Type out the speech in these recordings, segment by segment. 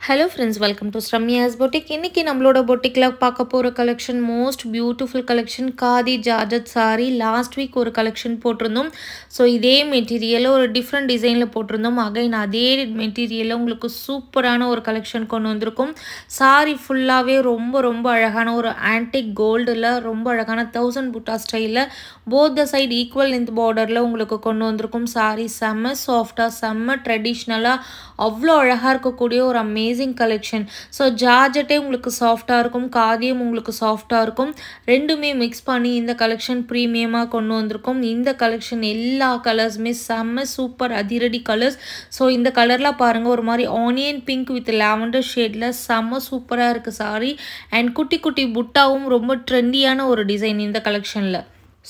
Hello friends, welcome to Ramya's Boutique. இன்னைக்கு நம்மளோட பொட்டிக்ல பார்க்க போற collection most beautiful collection khadi georgette saree. Last week ஒரு கலெக்ஷன் போட்டிருந்தோம். ஸோ இதே மெட்டீரியல் ஒரு டிஃப்ரெண்ட் டிசைன்ல போட்டிருந்தோம். அகைன் அதே மெட்டீரியல்ல உங்களுக்கு சூப்பரான ஒரு கலெக்ஷன் கொண்டு வந்திருக்கும். saree ஃபுல்லாவே ரொம்ப அழகான ஒரு ஆன்டிக் கோல்டுல ரொம்ப அழகான 1000 புட்டா ஸ்டைல்ல both the side equal length borderல உங்களுக்கு கொண்டு வந்திருக்கும். saree செம்ம சாஃப்ட்டா செம்ம ட்ரெடிஷ்னலா அவ்வளோ அழகா இருக்கக்கூடிய ஒரு அமேசிங் கலெக்ஷன். ஸோ ஜார்ஜெட்டே உங்களுக்கு சாஃப்டாக இருக்கும், காதியம் உங்களுக்கு சாஃப்டாக இருக்கும். ரெண்டுமே மிக்ஸ் பண்ணி இந்த கலெக்ஷன் ப்ரீமியமாக கொண்டு வந்திருக்கும். இந்த கலெக்ஷன் எல்லா கலர்ஸுமே செம்ம சூப்பர் அதிரடி கலர்ஸ். ஸோ இந்த கலர்லாம் பாருங்கள், ஒரு மாதிரி ஆனியன் பிங்க் வித் லாவெண்டர் ஷேடில் செம்ம சூப்பராக இருக்குது சாரி. அண்ட் குட்டி குட்டி புட்டாவும் ரொம்ப ட்ரெண்டியான ஒரு டிசைன் இந்த கலெக்ஷனில்.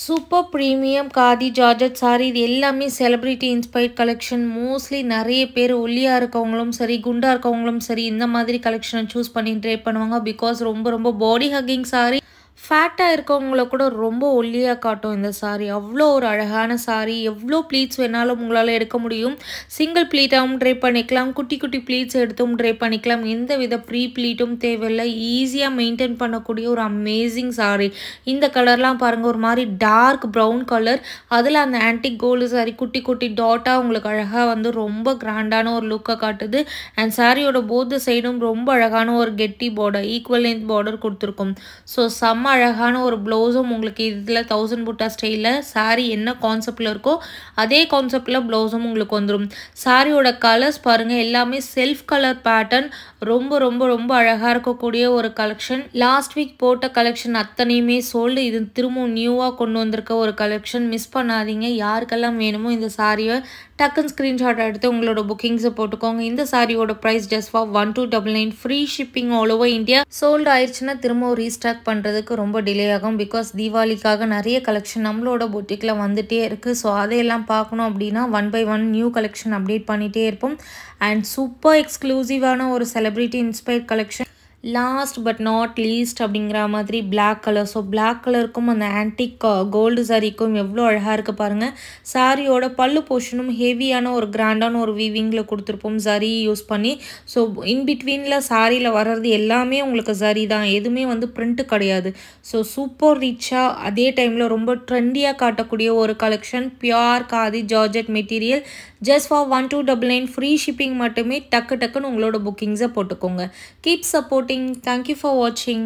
Super premium khadi georgette sari. இது எல்லாமே செலிப்ரிட்டி இன்ஸ்பைர்ட் கலெக்ஷன். மோஸ்ட்லி நிறைய பேர் ஒல்லியாக இருக்கவங்களும் சரி குண்டாக இருக்கவங்களும் சரி இந்த மாதிரி கலெக்ஷனை சூஸ் பண்ணி ட்ரை பண்ணுவாங்க. பிகாஸ் ரொம்ப பாடி ஹக்கிங் சாரி. ஃபேட்டாக இருக்கவங்கள கூட ரொம்ப ஒல்லியாக காட்டும் இந்த சாரீ. அவ்வளோ ஒரு அழகான சாரீ. எவ்வளோ ப்ளீட்ஸ் வேணாலும் உங்களால் எடுக்க முடியும். சிங்கிள் ப்ளீட்டாகவும் ட்ரை பண்ணிக்கலாம், குட்டி குட்டி ப்ளீட்ஸ் எடுத்தும் ட்ரை பண்ணிக்கலாம். எந்த வித ப்ரீ ப்ளீட்டும் தேவையில்லை. ஈஸியாக மெயின்டைன் பண்ணக்கூடிய ஒரு அமேசிங் சாரீ. இந்த கலர்லாம் பாருங்கள், ஒரு மாதிரி டார்க் ப்ரௌன் கலர், அதில் அந்த ஆன்டிக் கோல்டு சாரீ குட்டி குட்டி டாட்டாக உங்களுக்கு அழகாக வந்து ரொம்ப கிராண்டான ஒரு லுக்கை காட்டுது. அண்ட் சாரியோட போத் சைடும் ரொம்ப அழகான ஒரு கெட்டி பார்டர், ஈக்குவல் லென்த் பார்டர் கொடுத்துருக்கும். ஸோ செம்ம அழகான ஒரு ப்ளவுஸும் உங்களுக்கு இதில் 1000 புட்டா ஸ்டைலில் சாரீ என்ன கான்செப்டில் இருக்கோ அதே கான்செப்டில் ப்ளவுஸும் உங்களுக்கு வந்துடும். சாரியோட கலர்ஸ் பாருங்கள், எல்லாமே செல்ஃப் கலர் பேட்டர்ன். ரொம்ப அழகாக இருக்கக்கூடிய ஒரு கலெக்ஷன். லாஸ்ட் வீக் போட்ட கலெக்ஷன் அத்தனையுமே சோல்டு. இது திரும்பவும் நியூவாக கொண்டு வந்திருக்க ஒரு கலெக்ஷன். மிஸ் பண்ணாதீங்க. யாருக்கெல்லாம் வேணுமோ இந்த சாரியை டக்குன்னு ஸ்க்ரீன்ஷாட் எடுத்து உங்களோட புக்கிங்ஸை போட்டுக்கோங்க. இந்த சாரியோட price just for 1299, free shipping all over India. Sold ஆயிடுச்சுன்னா திரும்ப ரீஸ்டாக் பண்ணுறதுக்கு ரொம்ப டிலே ஆகும். பிகாஸ் தீபாவளிக்காக நிறைய கலெக்ஷன் நம்மளோட பொட்டிக்கில் வந்துகிட்டே இருக்குது. ஸோ அதையெல்லாம் பார்க்கணும் அப்படின்னா 1 by 1 நியூ கலெக்ஷன் அப்டேட் பண்ணிகிட்டே இருப்போம். அண்ட் சூப்பர் எக்ஸ்க்ளூசிவான ஒரு celebrity inspired collection. Last but not least அப்படிங்கிற மாதிரி பிளாக் கலர். ஸோ பிளாக் கலருக்கும் அந்த ஆன்டிக் கோல்டு சாரிக்கும் எவ்வளோ அழகாக இருக்குது பாருங்கள். சாரியோட பல்லு போர்ஷனும் ஹெவியான ஒரு கிராண்டான ஒரு வீவிங்கில் கொடுத்துருப்போம் சரி யூஸ் பண்ணி. ஸோ இன்பிட்வீனில் சாரியில் வர்றது எல்லாமே உங்களுக்கு சரி தான், எதுவுமே வந்து பிரிண்ட்டு கிடையாது. ஸோ சூப்பர் ரிச்சாக அதே டைமில் ரொம்ப ட்ரெண்டியாக காட்டக்கூடிய ஒரு collection. Pure khadi georgette material. Just for 1299, free shipping மட்டுமே. டக்குன்னு உங்களோட புக்கிங்ஸை போட்டுக்கோங்க. Keep supporting. Thank you for watching.